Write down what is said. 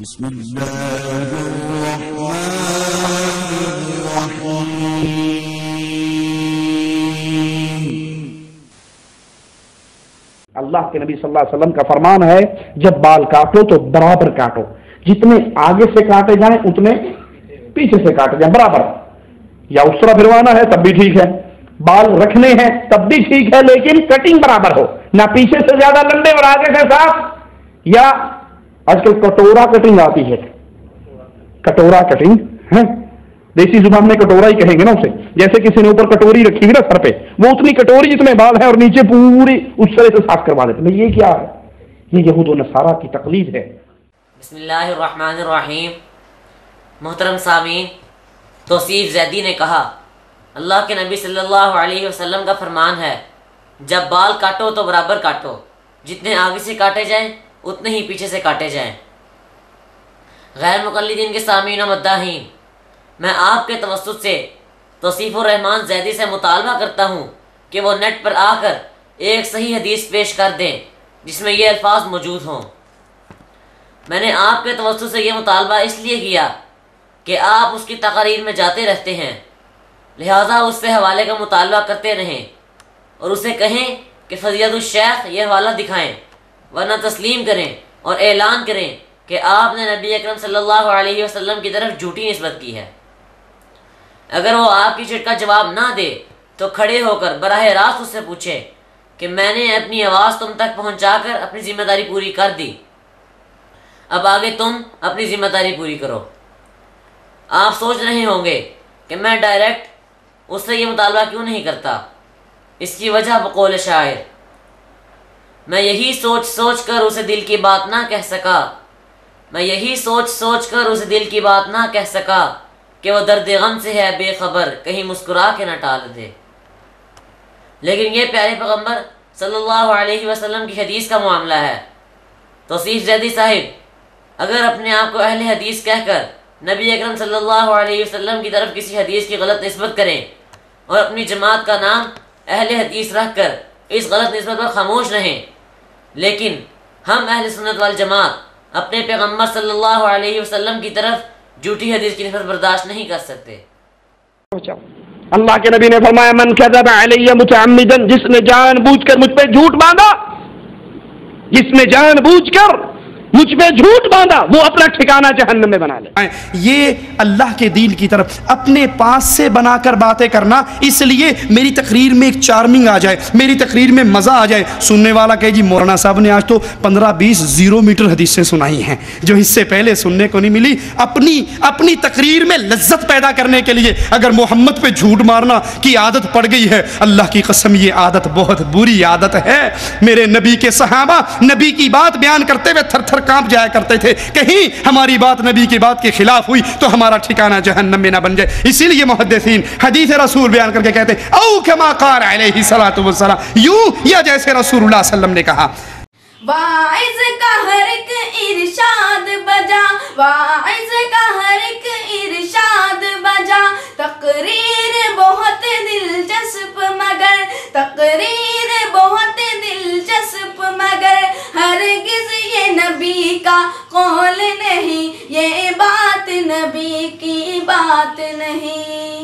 بسم اللہ الرحمن الرحیم۔ اللہ کے نبی صلی اللہ علیہ وسلم کا فرمان ہے جب بال کاٹو تو برابر کاٹو، جتنے آگے سے کاٹے جائیں اتنے پیچھے سے کاٹے جائیں برابر، یا اس طرح پھروانا ہے تب بھی ٹھیک ہے، بال رکھنے ہیں تب بھی ٹھیک ہے، لیکن کٹنگ برابر ہو، نہ پیچھے سے زیادہ لمبے اور آگے سے صاف، یا آج کل کٹورا کٹنگ آتی ہے، کٹورا کٹنگ ہے، دیسی زبان میں کٹورا ہی کہیں گے نا اسے، جیسے کسی نے اوپر کٹوری رکھی ہوئی نا سر پہ، وہ اتنی کٹوری جتنے بال ہیں اور نیچے پوری اس طرح سے صاف کروا دیتے ہیں۔ یہ کیا ہے؟ یہ یہود و نصارہ کی تقلید ہے۔ بسم اللہ الرحمن الرحیم۔ محترم سامعین، توصیف زیدی نے کہا اللہ کے نبی صلی اللہ علیہ وسلم کا فرمان ہے جب بال کاٹو تو برابر کاٹو، جتنے آگے سے کاٹے جائیں اتنے ہی پیچھے سے کاٹے جائیں۔ غیر مقلدین کے سامعین و مداحین، میں آپ کے توسط سے توصیف الرحمان زیدی سے مطالبہ کرتا ہوں کہ وہ نیٹ پر آ کر ایک صحیح حدیث پیش کر دیں جس میں یہ الفاظ موجود ہوں۔ میں نے آپ کے توسط سے یہ مطالبہ اس لیے کیا کہ آپ اس کی تقاریر میں جاتے رہتے ہیں، لہٰذا اس سے حوالے کا مطالبہ کرتے رہیں اور اسے کہیں کہ فضیلت الشیخ یہ حوالہ دکھائیں، ورنہ تسلیم کریں اور اعلان کریں کہ آپ نے نبی اکرم صلی اللہ علیہ وسلم کی طرف جھوٹی نسبت کی ہے۔ اگر وہ آپ کی چٹ کا جواب نہ دے تو کھڑے ہو کر براہ راست اس سے پوچھیں کہ میں نے اپنی آواز تم تک پہنچا کر اپنی ذمہ داری پوری کر دی، اب آگے تم اپنی ذمہ داری پوری کرو۔ آپ سوچ رہے ہوں گے کہ میں ڈائریکٹ اس سے یہ مطالبہ کیوں نہیں کرتا، اس کی وجہ بقول شاعر، میں یہی سوچ سوچ کر اسے دل کی بات نہ کہہ سکا، میں یہی سوچ سوچ کر اسے دل کی بات نہ کہہ سکا کہ وہ درد غم سے ہے بے خبر، کہیں مسکرا کے نہ ٹال دے۔ لیکن یہ پیارے پیغمبر صلی اللہ علیہ وسلم کی حدیث کا معاملہ ہے۔ توصیف زیدی صاحب اگر اپنے آپ کو اہل حدیث کہہ کر نبی اکرم صلی اللہ علیہ وسلم کی طرف کسی حدیث کی غلط نسبت کریں اور اپنی جماعت کا نام اہل حدیث رکھ کر اس غلط نسبت پر خاموش رہیں، لیکن ہم اہل سنت والجماعت اپنے پیغمبر صلی اللہ علیہ وسلم کی طرف جھوٹی حدیث کی نسبت برداشت نہیں کر سکتے۔ اللہ کے نبی نے فرمایا من کذب علی متعمدا، جس نے جان بوجھ کر مجھ پہ جھوٹ باندھا، جس نے جان بوجھ کر مجھ پہ جھوٹ باندھا وہ اپنا ٹھکانہ جہنم میں بنا لے۔ یہ اللہ کے دین کی طرف اپنے پاس سے بنا کر باتیں کرنا، اس لیے میری تقریر میں ایک چارمنگ آ جائے، میری تقریر میں مزہ آ جائے، سننے والا کہے جی مولانا صاحب نے آج تو 15-20 0 میٹر حدیثیں سنائی ہیں جو اس سے پہلے سننے کو نہیں ملی۔ اپنی تقریر میں لذت پیدا کرنے کے لیے اگر محمد پہ جھوٹ مارنا کی عادت پڑ گئی ہے، اللہ کی قسم یہ عادت بہت بری عادت ہے۔ میرے نبی کے صحابہ نبی کی بات بیان کرتے ہوئے تھر تھر کانپ جایا کرتے تھے، کہیں ہماری بات نبی کی بات کے خلاف ہوئی تو ہمارا ٹھکانہ جہنم میں نہ بن جائے۔ اسی لیے محدثین حدیث رسول بیان کر کے کہتے ہیں او کما قال علیہ الصلوۃ والسلام، یوں یا جیسے رسول اللہ صلی اللہ علیہ وسلم نے کہا۔ واعظ کا ہر ایک ارشاد بجا، واعظ کا ہر ایک ارشاد بجا، تقریر بہت دلچسپ مگر، تقریر بہت دلچسپ مگر ہرگز یہ نبی کا قول نہیں، یہ بات نبی کی بات نہیں۔